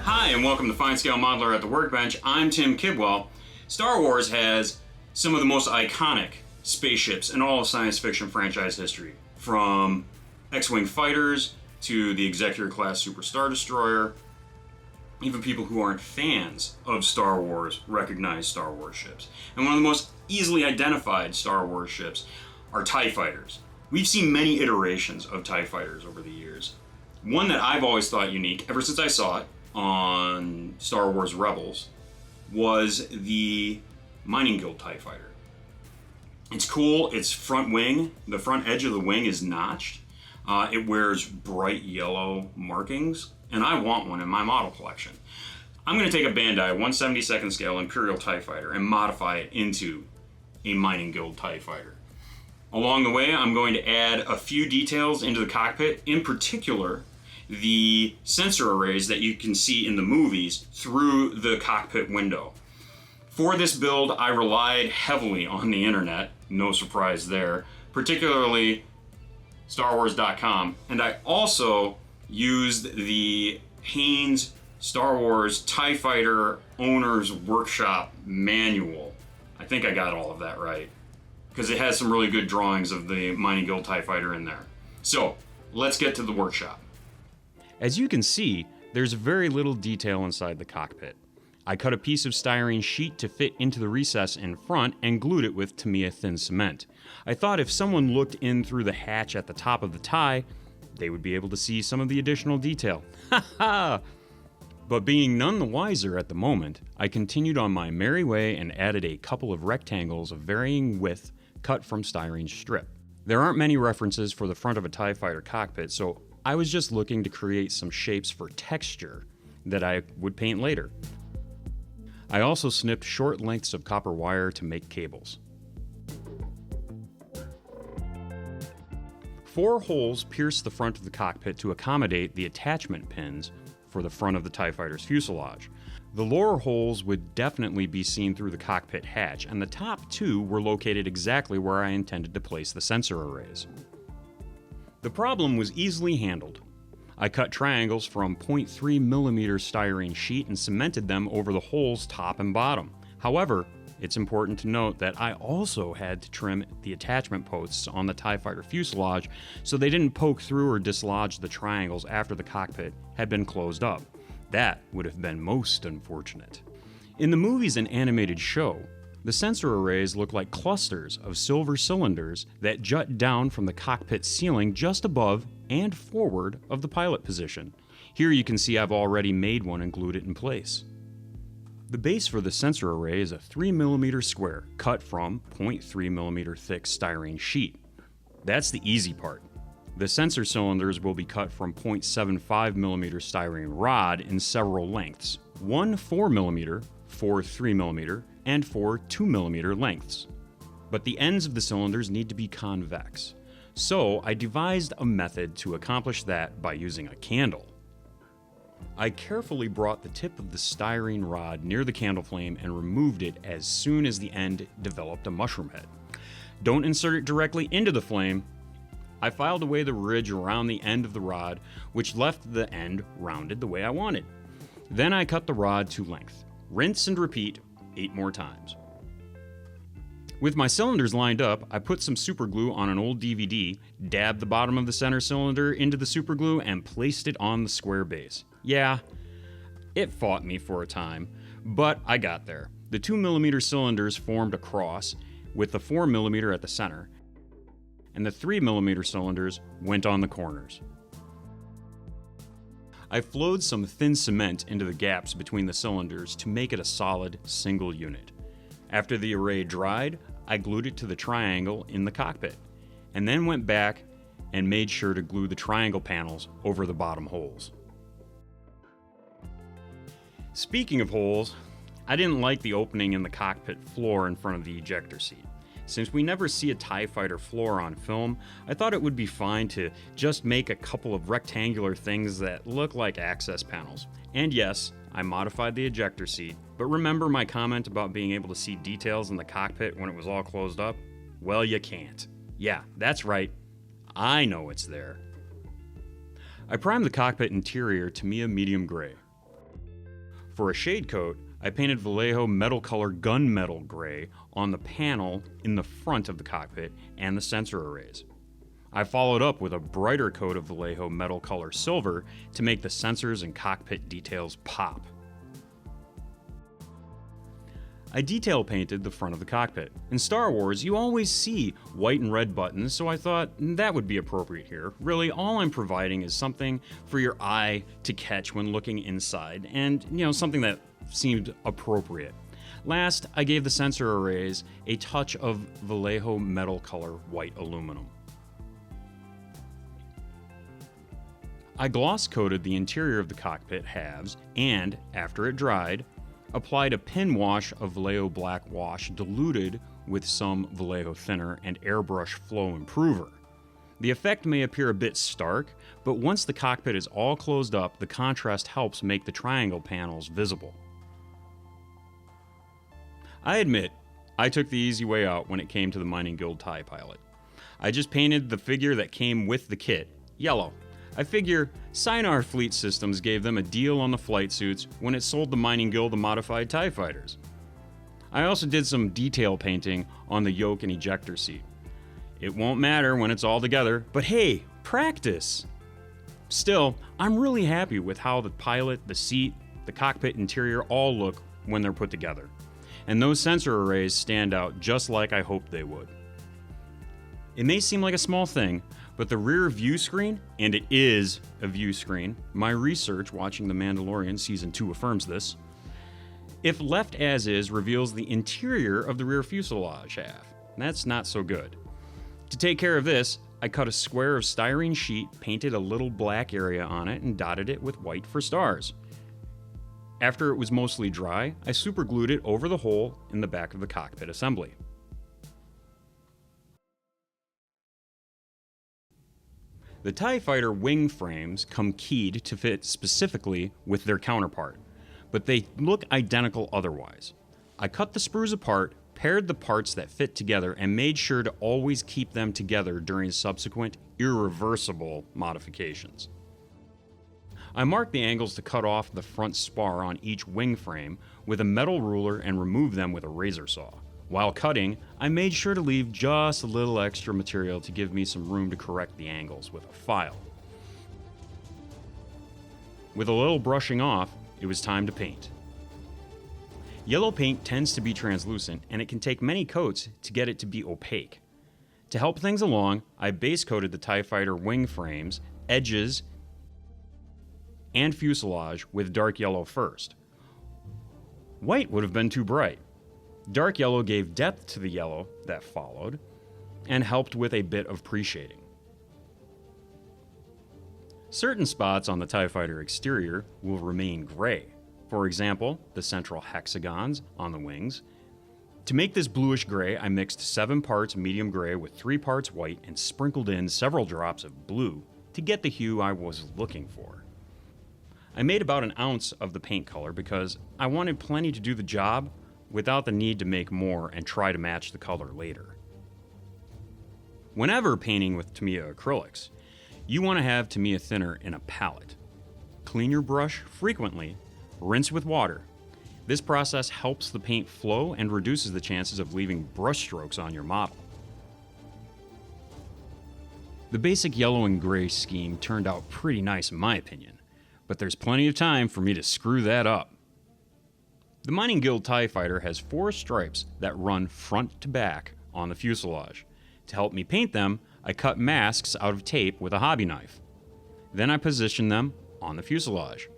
Hi, and welcome to FineScale Modeler at the Workbench. I'm Tim Kidwell. Star Wars has some of the most iconic spaceships in all of science fiction franchise history, from X-Wing fighters to the Executor-class Super Star Destroyer. Even people who aren't fans of Star Wars recognize Star Wars ships. And one of the most easily identified Star Wars ships are TIE fighters. We've seen many iterations of TIE fighters over the years. One that I've always thought unique, ever since I saw it on Star Wars Rebels, was the Mining Guild TIE Fighter. It's cool, its front wing, the front edge of the wing is notched. It wears bright yellow markings, and I want one in my model collection. I'm going to take a Bandai 1/72nd scale Imperial TIE Fighter and modify it into a Mining Guild TIE Fighter. Along the way, I'm going to add a few details into the cockpit, in particular the sensor arrays that you can see in the movies through the cockpit window. For this build, I relied heavily on the internet, no surprise there, particularly StarWars.com, and I also used the Haynes Star Wars TIE Fighter Owner's Workshop Manual. I think I got all of that right, because it has some really good drawings of the Mining Guild TIE Fighter in there. So, let's get to the workshop. As you can see, there's very little detail inside the cockpit. I cut a piece of styrene sheet to fit into the recess in front and glued it with Tamiya thin cement. I thought if someone looked in through the hatch at the top of the TIE, they would be able to see some of the additional detail. Ha ha! But being none the wiser at the moment, I continued on my merry way and added a couple of rectangles of varying width cut from styrene strip. There aren't many references for the front of a TIE fighter cockpit, so I was just looking to create some shapes for texture that I would paint later. I also snipped short lengths of copper wire to make cables. 4 holes pierced the front of the cockpit to accommodate the attachment pins for the front of the TIE fighter's fuselage. The lower holes would definitely be seen through the cockpit hatch, and the top 2 were located exactly where I intended to place the sensor arrays. The problem was easily handled. I cut triangles from 0.3mm styrene sheet and cemented them over the holes top and bottom. However, it's important to note that I also had to trim the attachment posts on the TIE fighter fuselage so they didn't poke through or dislodge the triangles after the cockpit had been closed up. That would have been most unfortunate. In the movies and animated show, the sensor arrays look like clusters of silver cylinders that jut down from the cockpit ceiling just above and forward of the pilot position. Here you can see I've already made one and glued it in place. The base for the sensor array is a 3mm square cut from 0.3mm thick styrene sheet. That's the easy part. The sensor cylinders will be cut from 0.75mm styrene rod in several lengths, one 4mm, 4 3mm, and 4 2mm lengths. But the ends of the cylinders need to be convex. So I devised a method to accomplish that by using a candle. I carefully brought the tip of the styrene rod near the candle flame and removed it as soon as the end developed a mushroom head. Don't insert it directly into the flame. I filed away the ridge around the end of the rod, which left the end rounded the way I wanted. Then I cut the rod to length. Rinse and repeat 8 more times. With my cylinders lined up, I put some super glue on an old DVD, dabbed the bottom of the center cylinder into the super glue, and placed it on the square base. Yeah, it fought me for a time, but I got there. The 2mm cylinders formed a cross with the 4mm at the center, and the 3mm cylinders went on the corners. I flowed some thin cement into the gaps between the cylinders to make it a solid single unit. After the array dried, I glued it to the triangle in the cockpit, and then went back and made sure to glue the triangle panels over the bottom holes. Speaking of holes, I didn't like the opening in the cockpit floor in front of the ejector seat. Since we never see a TIE fighter floor on film, I thought it would be fine to just make a couple of rectangular things that look like access panels. And yes, I modified the ejector seat, but remember my comment about being able to see details in the cockpit when it was all closed up? Well, you can't. Yeah, that's right. I know it's there. I primed the cockpit interior Tamiya medium gray. For a shade coat, I painted Vallejo Metal Color Gunmetal Gray on the panel in the front of the cockpit and the sensor arrays. I followed up with a brighter coat of Vallejo Metal Color Silver to make the sensors and cockpit details pop. I detail painted the front of the cockpit. In Star Wars, you always see white and red buttons, so I thought that would be appropriate here. Really, all I'm providing is something for your eye to catch when looking inside, and something that seemed appropriate. Last, I gave the sensor arrays a touch of Vallejo Metal Color White Aluminum. I gloss coated the interior of the cockpit halves and, after it dried, applied a pin wash of Vallejo Black Wash diluted with some Vallejo Thinner and Airbrush Flow Improver. The effect may appear a bit stark, but once the cockpit is all closed up, the contrast helps make the triangle panels visible. I admit, I took the easy way out when it came to the Mining Guild TIE Pilot. I just painted the figure that came with the kit, yellow. I figure Sinar Fleet Systems gave them a deal on the flight suits when it sold the Mining Guild the modified TIE fighters. I also did some detail painting on the yoke and ejector seat. It won't matter when it's all together, but hey, practice! Still, I'm really happy with how the pilot, the seat, the cockpit interior all look when they're put together. And those sensor arrays stand out just like I hoped they would. It may seem like a small thing, but the rear view screen, and it is a view screen, my research watching The Mandalorian Season 2 affirms this, if left as is, reveals the interior of the rear fuselage half. That's not so good. To take care of this, I cut a square of styrene sheet, painted a little black area on it, and dotted it with white for stars. After it was mostly dry, I superglued it over the hole in the back of the cockpit assembly. The TIE Fighter wing frames come keyed to fit specifically with their counterpart, but they look identical otherwise. I cut the sprues apart, paired the parts that fit together, and made sure to always keep them together during subsequent irreversible modifications. I marked the angles to cut off the front spar on each wing frame with a metal ruler and remove them with a razor saw. While cutting, I made sure to leave just a little extra material to give me some room to correct the angles with a file. With a little brushing off, it was time to paint. Yellow paint tends to be translucent, and it can take many coats to get it to be opaque. To help things along, I base coated the TIE Fighter wing frames, edges, and fuselage with dark yellow first. White would have been too bright. Dark yellow gave depth to the yellow that followed and helped with a bit of pre-shading. Certain spots on the TIE Fighter exterior will remain gray. For example, the central hexagons on the wings. To make this bluish gray, I mixed 7 parts medium gray with 3 parts white and sprinkled in several drops of blue to get the hue I was looking for. I made about an ounce of the paint color because I wanted plenty to do the job without the need to make more and try to match the color later. Whenever painting with Tamiya acrylics, you want to have Tamiya thinner in a palette. Clean your brush frequently, rinse with water. This process helps the paint flow and reduces the chances of leaving brush strokes on your model. The basic yellow and gray scheme turned out pretty nice in my opinion, but there's plenty of time for me to screw that up. The Mining Guild TIE Fighter has 4 stripes that run front to back on the fuselage. To help me paint them, I cut masks out of tape with a hobby knife. Then I positioned them on the fuselage.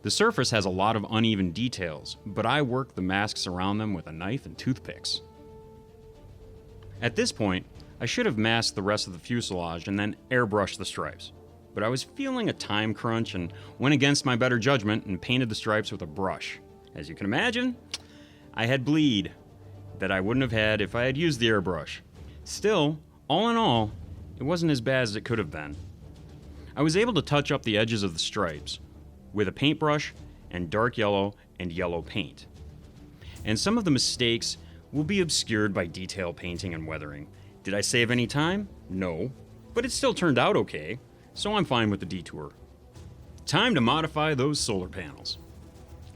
The surface has a lot of uneven details, but I worked the masks around them with a knife and toothpicks. At this point, I should have masked the rest of the fuselage and then airbrushed the stripes. But I was feeling a time crunch and went against my better judgment and painted the stripes with a brush. As you can imagine, I had bleed that I wouldn't have had if I had used the airbrush. Still, all in all, it wasn't as bad as it could have been. I was able to touch up the edges of the stripes with a paintbrush and dark yellow and yellow paint. And some of the mistakes will be obscured by detail painting and weathering. Did I save any time? No, but it still turned out okay, so I'm fine with the detour. Time to modify those solar panels.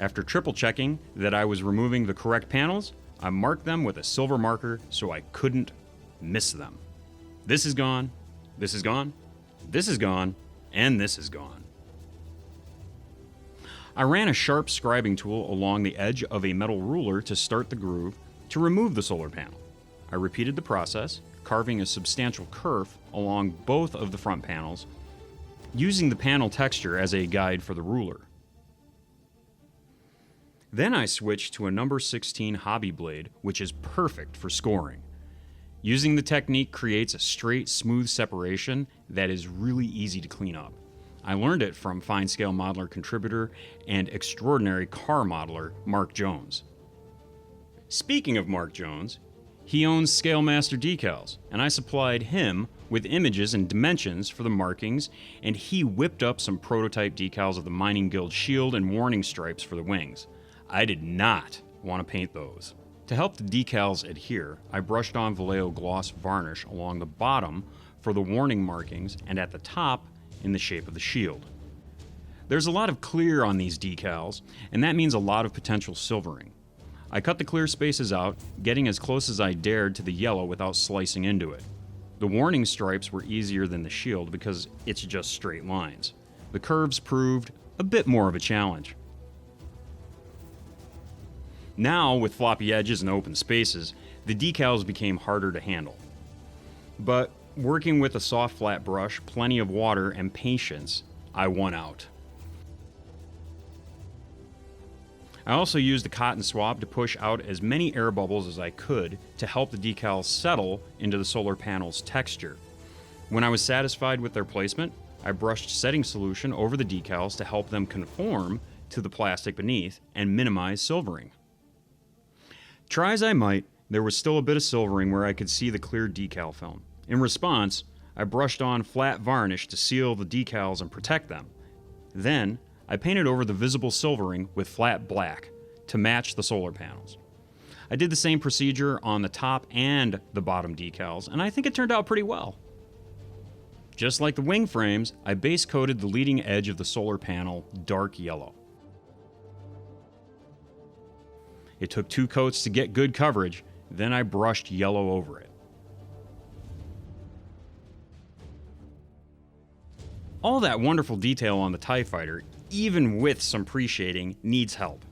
After triple checking that I was removing the correct panels, I marked them with a silver marker so I couldn't miss them. This is gone, this is gone, this is gone, and this is gone. I ran a sharp scribing tool along the edge of a metal ruler to start the groove to remove the solar panel. I repeated the process, carving a substantial kerf along both of the front panels, using the panel texture as a guide for the ruler. Then I switched to a number 16 hobby blade, which is perfect for scoring. Using the technique creates a straight, smooth separation that is really easy to clean up. I learned it from FineScale modeler contributor and extraordinary car modeler Mark Jones. Speaking of Mark Jones, he owns Scale Master Decals, and I supplied him with images and dimensions for the markings, and he whipped up some prototype decals of the Mining Guild shield and warning stripes for the wings. I did not want to paint those. To help the decals adhere, I brushed on Vallejo gloss varnish along the bottom for the warning markings and at the top in the shape of the shield. There's a lot of clear on these decals, and that means a lot of potential silvering. I cut the clear spaces out, getting as close as I dared to the yellow without slicing into it. The warning stripes were easier than the shield because it's just straight lines. The curves proved a bit more of a challenge. Now, with floppy edges and open spaces, the decals became harder to handle. But working with a soft flat brush, plenty of water, and patience, I won out. I also used the cotton swab to push out as many air bubbles as I could to help the decals settle into the solar panel's texture. When I was satisfied with their placement, I brushed setting solution over the decals to help them conform to the plastic beneath and minimize silvering. Try as I might, there was still a bit of silvering where I could see the clear decal film. In response, I brushed on flat varnish to seal the decals and protect them. Then, I painted over the visible silvering with flat black to match the solar panels. I did the same procedure on the top and the bottom decals, and I think it turned out pretty well. Just like the wing frames, I base coated the leading edge of the solar panel dark yellow. It took 2 coats to get good coverage, then I brushed yellow over it. All that wonderful detail on the TIE Fighter, even with some pre-shading, needs help.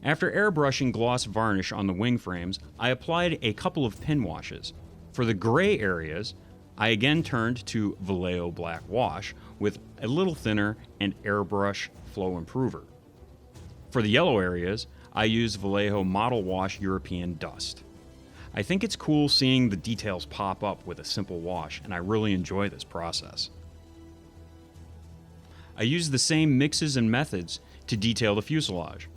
After airbrushing gloss varnish on the wing frames, I applied a couple of pin washes. For the gray areas, I again turned to Vallejo black wash with a little thinner and airbrush flow improver. For the yellow areas, I used Vallejo Model Wash European Dust. I think it's cool seeing the details pop up with a simple wash, and I really enjoy this process. I used the same mixes and methods to detail the fuselage.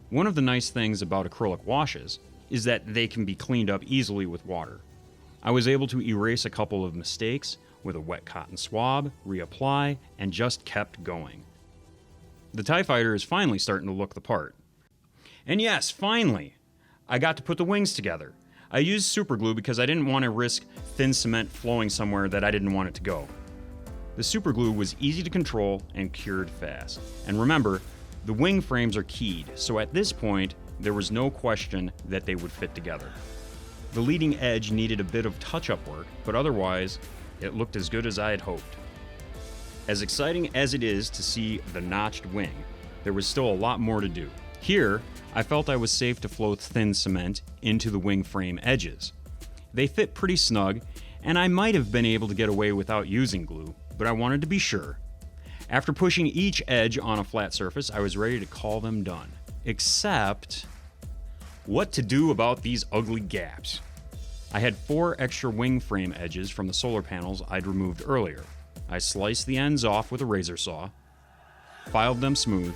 One of the nice things about acrylic washes is that they can be cleaned up easily with water. I was able to erase a couple of mistakes with a wet cotton swab, reapply, and just kept going. The TIE Fighter is finally starting to look the part. And yes, finally, I got to put the wings together. I used super glue because I didn't want to risk thin cement flowing somewhere that I didn't want it to go. The super glue was easy to control and cured fast. And remember, the wing frames are keyed, so at this point, there was no question that they would fit together. The leading edge needed a bit of touch-up work, but otherwise, it looked as good as I had hoped. As exciting as it is to see the notched wing, there was still a lot more to do. Here, I felt I was safe to flow thin cement into the wing frame edges. They fit pretty snug, and I might have been able to get away without using glue, but I wanted to be sure. After pushing each edge on a flat surface, I was ready to call them done. Except, what to do about these ugly gaps? I had 4 extra wing frame edges from the solar panels I'd removed earlier. I sliced the ends off with a razor saw, filed them smooth,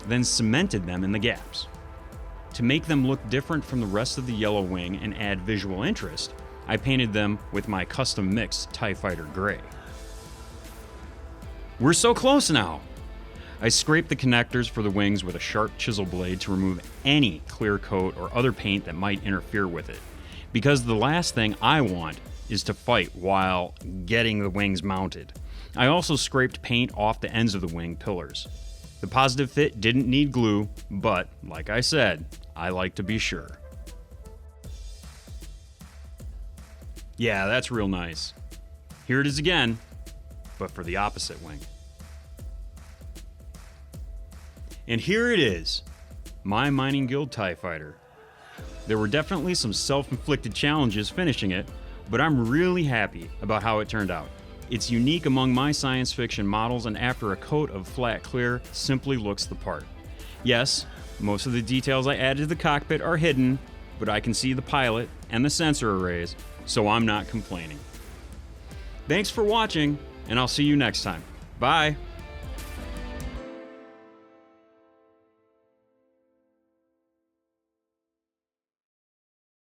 then cemented them in the gaps. To make them look different from the rest of the yellow wing and add visual interest, I painted them with my custom mix TIE Fighter Gray. We're so close now! I scraped the connectors for the wings with a sharp chisel blade to remove any clear coat or other paint that might interfere with it, because the last thing I want is to fight while getting the wings mounted. I also scraped paint off the ends of the wing pillars. The positive fit didn't need glue, but like I said, I like to be sure. Yeah, that's real nice. Here it is again, but for the opposite wing. And here it is, my Mining Guild TIE Fighter. There were definitely some self-inflicted challenges finishing it, but I'm really happy about how it turned out. It's unique among my science fiction models, and after a coat of flat clear, simply looks the part. Yes, most of the details I added to the cockpit are hidden, but I can see the pilot and the sensor arrays, so I'm not complaining. Thanks for watching, and I'll see you next time. Bye!